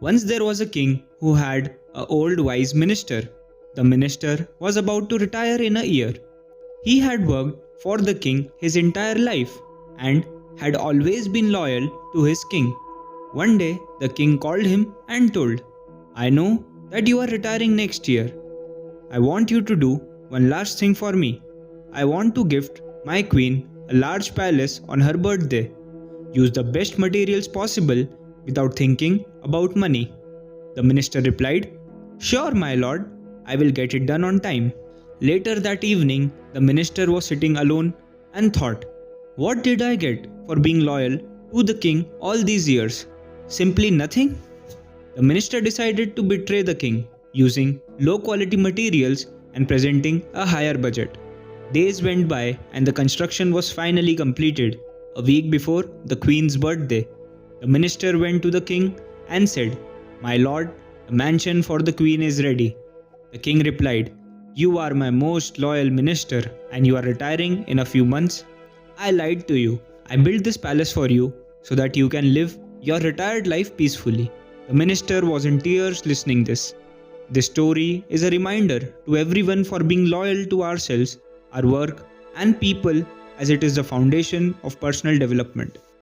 Once there was a king who had an old wise minister. The minister was about to retire in a year. He had worked for the king his entire life and had always been loyal to his king. One day, the king called him and told, I know that you are retiring next year. I want you to do one last thing for me. I want to gift my queen a large palace on her birthday. Use the best materials possible without thinking about money. The minister replied, Sure, my lord, I will get it done on time. Later that evening, the minister was sitting alone and thought, What did I get for being loyal to the king all these years? Simply nothing. The minister decided to betray the king using low quality materials and presenting a higher budget. Days went by and the construction was finally completed. A week before the queen's birthday, the minister went to the king and said, My lord, the mansion for the queen is ready. The king replied, You are my most loyal minister and you are retiring in a few months. I lied to you. I built this palace for you so that you can live your retired life peacefully. The minister was in tears listening this. This story is a reminder to everyone for being loyal to ourselves, our work and people, as it is the foundation of personal development.